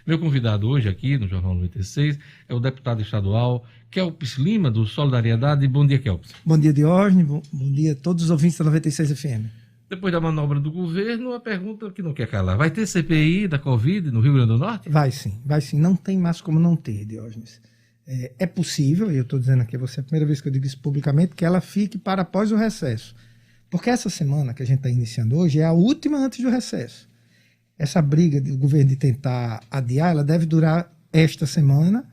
Meu convidado hoje aqui no Jornal 96 é o deputado estadual Kelps Lima, do Solidariedade. Bom dia, Kelps. Bom dia, Diógenes. Bom dia a todos os ouvintes da 96 FM. Depois da manobra do governo, a pergunta que não quer calar. Vai ter CPI da Covid no Rio Grande do Norte? Vai sim. Não tem mais como não ter, Diógenes. É possível, e eu estou dizendo aqui a você, a primeira vez que eu digo isso publicamente, que ela fique para após o recesso. Porque essa semana que a gente está iniciando hoje é a última antes do recesso. Essa briga do governo de tentar adiar, ela deve durar esta semana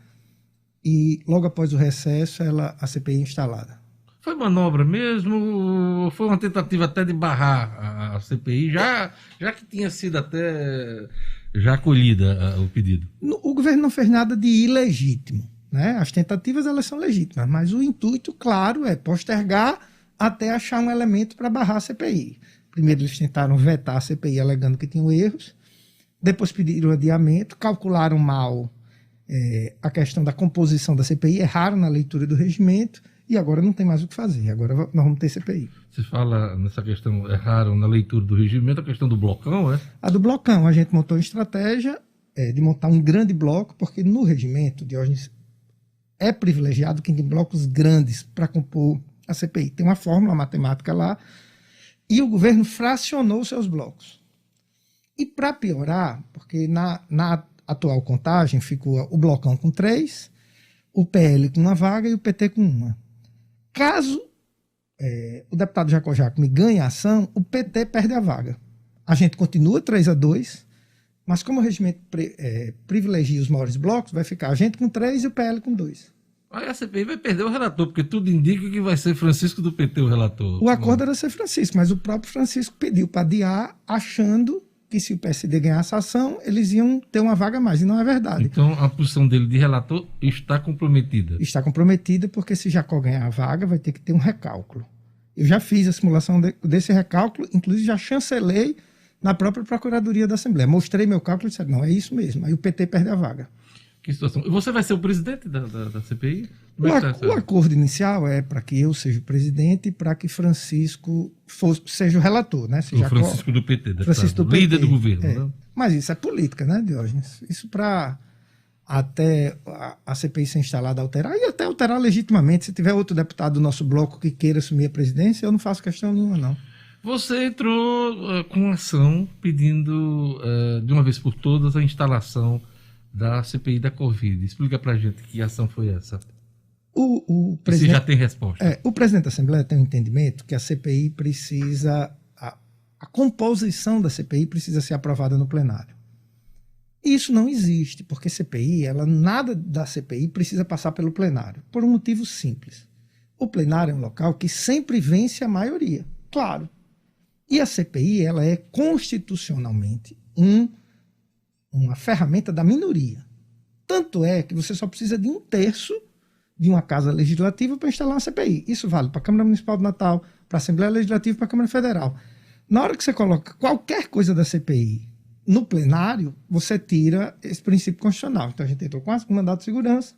e logo após o recesso a CPI é instalada. Foi manobra mesmo? Foi uma tentativa até de barrar a CPI, já que tinha sido até já acolhida o pedido? O governo não fez nada de ilegítimo, né? As tentativas elas são legítimas, mas o intuito, claro, é postergar até achar um elemento para barrar a CPI. Primeiro eles tentaram vetar a CPI alegando que tinham erros, depois pediram adiamento, calcularam mal a questão da composição da CPI, erraram na leitura do regimento e agora não tem mais o que fazer, agora nós vamos ter CPI. Você fala nessa questão, erraram na leitura do regimento, a questão do blocão, é? A do blocão, a gente montou uma estratégia de montar um grande bloco, porque no regimento, Diógenes, é privilegiado quem tem blocos grandes para compor a CPI. Tem uma fórmula matemática lá e o governo fracionou seus blocos. E para piorar, porque na atual contagem ficou o blocão com 3, o PL com 1 vaga e o PT com 1. Caso o deputado Jacó Jacome ganhe a ação, o PT perde a vaga. A gente continua 3-2, mas como o regimento privilegia os maiores blocos, vai ficar a gente com 3 e o PL com 2. Aí a CPI vai perder o relator, porque tudo indica que vai ser Francisco do PT o relator. O acordo era ser Francisco, mas o próprio Francisco pediu para adiar, achando que se o PSD ganhasse a ação, eles iam ter uma vaga a mais, e não é verdade. Então a posição dele de relator está comprometida. Está comprometida porque se Jacó ganhar a vaga, vai ter que ter um recálculo. Eu já fiz a simulação desse recálculo, inclusive já chancelei na própria Procuradoria da Assembleia. Mostrei meu cálculo e disse, não, é isso mesmo. Aí o PT perde a vaga. Que situação. Você vai ser o presidente da CPI? O acordo inicial é para que eu seja o presidente e para que Francisco seja o relator, né? O Francisco do PT, Francisco do líder PT, do governo. Né? Mas isso é política, né, Diógenes? Isso para até a CPI ser instalada alterar, e até alterar legitimamente. Se tiver outro deputado do nosso bloco que queira assumir a presidência, eu não faço questão nenhuma, não. Você entrou com ação pedindo, de uma vez por todas, a instalação da CPI da Covid. Explica pra gente que ação foi essa. O presidente, você já tem resposta. O presidente da Assembleia tem um entendimento que a CPI precisa... A composição da CPI precisa ser aprovada no plenário. E isso não existe, porque nada da CPI precisa passar pelo plenário, por um motivo simples. O plenário é um local que sempre vence a maioria, claro. E a CPI ela é constitucionalmente uma ferramenta da minoria. Tanto é que você só precisa de 1/3 de uma casa legislativa para instalar uma CPI. Isso vale para a Câmara Municipal de Natal, para a Assembleia Legislativa e para a Câmara Federal. Na hora que você coloca qualquer coisa da CPI no plenário, você tira esse princípio constitucional. Então a gente entrou com o mandato de segurança,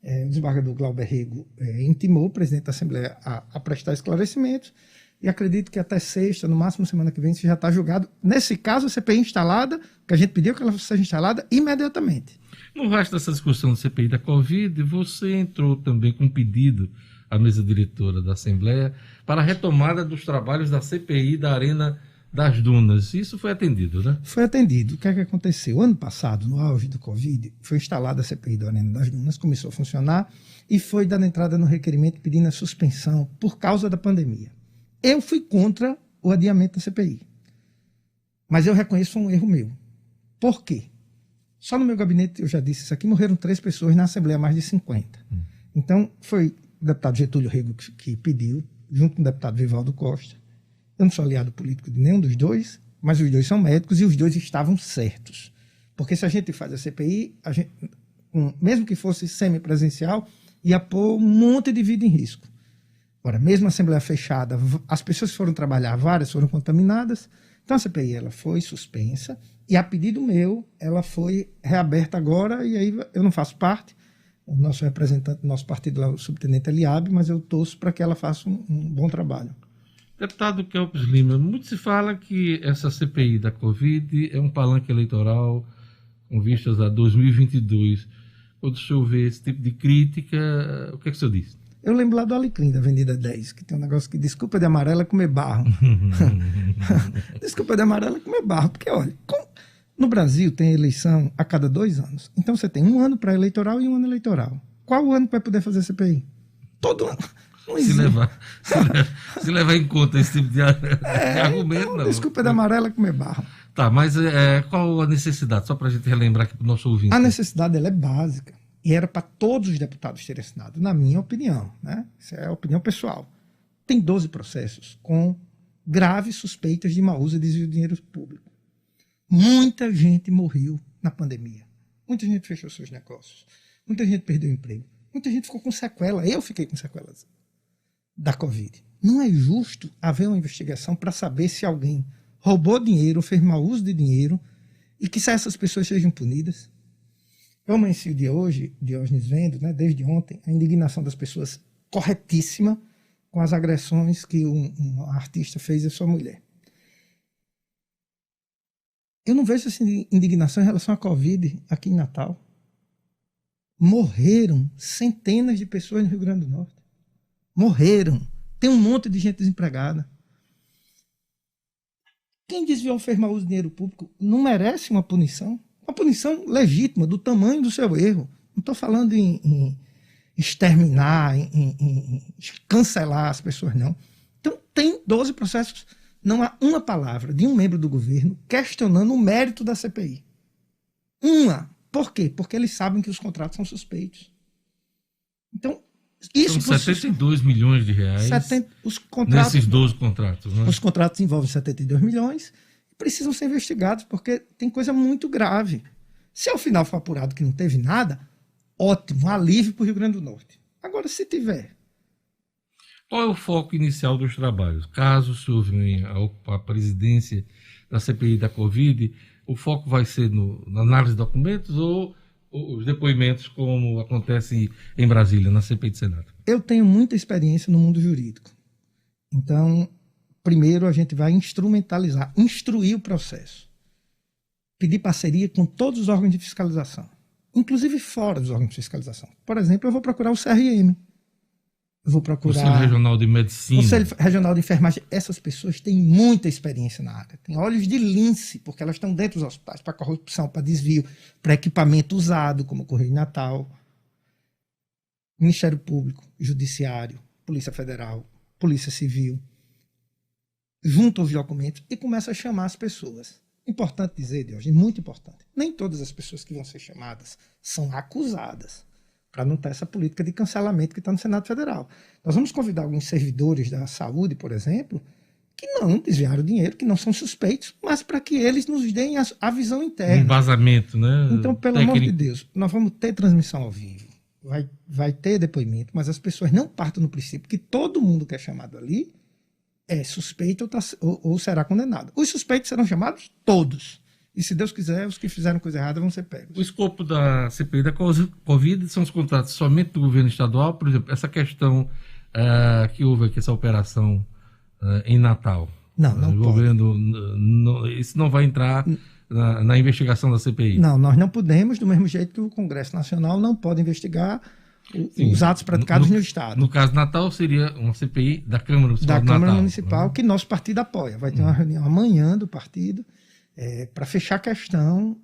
o desembargador Glauber Rego intimou o presidente da Assembleia a prestar esclarecimentos, e acredito que até sexta, no máximo semana que vem, isso já está julgado. Nesse caso, a CPI instalada, que a gente pediu que ela seja instalada imediatamente. No resto dessa discussão da CPI da Covid, você entrou também com um pedido à mesa diretora da Assembleia para a retomada dos trabalhos da CPI da Arena das Dunas. Isso foi atendido, né? Foi atendido. O que é que aconteceu? Ano passado, no auge do Covid, foi instalada a CPI da Arena das Dunas, começou a funcionar e foi dada entrada no requerimento pedindo a suspensão por causa da pandemia. Eu fui contra o adiamento da CPI. Mas eu reconheço que foi um erro meu. Por quê? Só no meu gabinete, eu já disse isso aqui, morreram 3 pessoas, na Assembleia mais de 50. Então, foi o deputado Getúlio Rego que pediu, junto com o deputado Vivaldo Costa. Eu não sou aliado político de nenhum dos dois, mas os dois são médicos e os dois estavam certos. Porque se a gente faz a CPI, mesmo que fosse semipresencial, ia pôr um monte de vida em risco. Agora, mesmo a Assembleia fechada, as pessoas que foram trabalhar, várias foram contaminadas. Então a CPI ela foi suspensa e a pedido meu, ela foi reaberta agora e aí eu não faço parte. O nosso representante do nosso partido lá, o subtenente Eliabe, mas eu torço para que ela faça um bom trabalho. Deputado Kelps Lima, muito se fala que essa CPI da Covid é um palanque eleitoral com vistas a 2022. Quando o senhor vê esse tipo de crítica, o que é que o senhor diz? Eu lembro lá do Alecrim, da Avenida 10, que tem um negócio que desculpa de amarelo é comer barro. Desculpa de amarelo é comer barro, porque olha, no Brasil tem eleição a cada 2 anos. Então você tem um ano pré-eleitoral e um ano eleitoral. Qual o ano que vai poder fazer CPI? Todo ano. Se levar em conta esse tipo de argumento, então, não. Desculpa de amarelo é comer barro. Tá, mas qual a necessidade? Só para a gente relembrar aqui para o nosso ouvinte. A necessidade ela é básica. E era para todos os deputados terem assinado, na minha opinião. Né? Isso é a opinião pessoal. Tem 12 processos com graves suspeitas de mau uso e desvio de dinheiro público. Muita gente morreu na pandemia. Muita gente fechou seus negócios. Muita gente perdeu o emprego. Muita gente ficou com sequela. Eu fiquei com sequelas da Covid. Não é justo haver uma investigação para saber se alguém roubou dinheiro, fez mau uso de dinheiro e que essas pessoas sejam punidas. Eu amanheci o dia hoje, Diógenes, vendo, né, desde ontem, a indignação das pessoas corretíssima com as agressões que um artista fez à sua mulher. Eu não vejo essa indignação em relação à Covid aqui em Natal. Morreram centenas de pessoas no Rio Grande do Norte. Morreram. Tem um monte de gente desempregada. Quem desviou ou fez mau uso de dinheiro público não merece uma punição legítima, do tamanho do seu erro. Não estou falando em exterminar, em cancelar as pessoas, não. Então, tem 12 processos. Não há uma palavra de um membro do governo questionando o mérito da CPI. Uma. Por quê? Porque eles sabem que os contratos são suspeitos. Então, isso... São 72 milhões de reais nesses 12 contratos. Né? Os contratos envolvem 72 milhões e precisam ser investigados, porque tem coisa muito grave. Se ao final for apurado que não teve nada, ótimo, um alívio para o Rio Grande do Norte. Agora, se tiver... Qual é o foco inicial dos trabalhos? Caso o senhor venha a ocupar a presidência da CPI da Covid, o foco vai ser na análise de documentos ou os depoimentos, como acontece em Brasília, na CPI do Senado? Eu tenho muita experiência no mundo jurídico. Então, primeiro a gente vai instrumentalizar, instruir o processo. Pedir parceria com todos os órgãos de fiscalização, inclusive fora dos órgãos de fiscalização. Por exemplo, eu vou procurar o CRM. Eu vou procurar... Conselho Regional de Medicina. Conselho Regional de Enfermagem. Essas pessoas têm muita experiência na área. Têm olhos de lince, porque elas estão dentro dos hospitais para corrupção, para desvio, para equipamento usado, como ocorreu em Natal. Ministério Público, Judiciário, Polícia Federal, Polícia Civil. Junta os documentos e começa a chamar as pessoas. Importante dizer, Diógenes, muito importante. Nem todas as pessoas que vão ser chamadas são acusadas, para não ter essa política de cancelamento que está no Senado Federal. Nós vamos convidar alguns servidores da saúde, por exemplo, que não desviaram dinheiro, que não são suspeitos, mas para que eles nos deem a visão interna. Embasamento, né? Então, pelo amor de Deus, nós vamos ter transmissão ao vivo, vai ter depoimento, mas as pessoas não partam no princípio que todo mundo que é chamado ali é suspeito ou será condenado. Os suspeitos serão chamados todos. E, se Deus quiser, os que fizeram coisa errada vão ser pegos. O escopo da CPI da Covid são os contratos somente do governo estadual, por exemplo, essa questão que houve aqui, essa operação em Natal. Não envolvendo, isso não vai entrar na investigação da CPI? Não, nós não podemos, do mesmo jeito que o Congresso Nacional não pode investigar os atos praticados no Estado. No caso Natal, seria uma CPI da Câmara Municipal. Da Câmara Municipal, que nosso partido apoia. Vai ter uma reunião amanhã do partido, para fechar a questão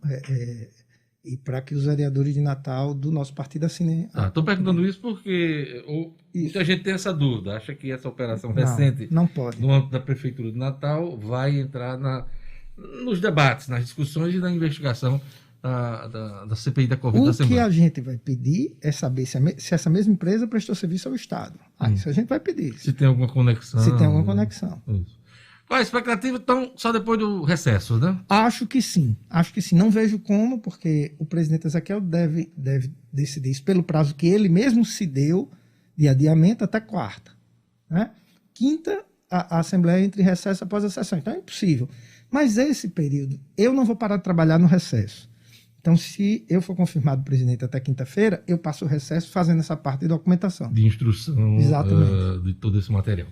e para que os vereadores de Natal do nosso partido assinem. Estou perguntando isso porque muita gente tem essa dúvida, acha que essa operação recente não pode. No âmbito da Prefeitura de Natal vai entrar nos debates, nas discussões e na investigação da CPI da Covid da Assembleia. O que a gente vai pedir é saber se essa mesma empresa prestou serviço ao Estado. Isso a gente vai pedir. Se tem alguma conexão. Se tem alguma conexão. Isso. Qual a expectativa, então, só depois do recesso, né? Acho que sim. Não vejo como, porque o presidente Ezequiel deve decidir isso pelo prazo que ele mesmo se deu de adiamento até quarta. Né? Quinta, a Assembleia entra em recesso após a sessão. Então é impossível. Mas esse período, eu não vou parar de trabalhar no recesso. Então, se eu for confirmado presidente até quinta-feira, eu passo o recesso fazendo essa parte de documentação. De instrução de todo esse material.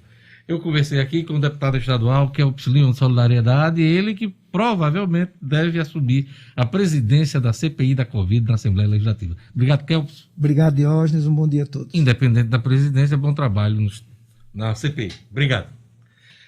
Eu conversei aqui com o deputado estadual Kelps Lima de Solidariedade, ele que provavelmente deve assumir a presidência da CPI da Covid na Assembleia Legislativa. Obrigado, Kelps. Obrigado, Diógenes. Um bom dia a todos. Independente da presidência, bom trabalho na CPI. Obrigado.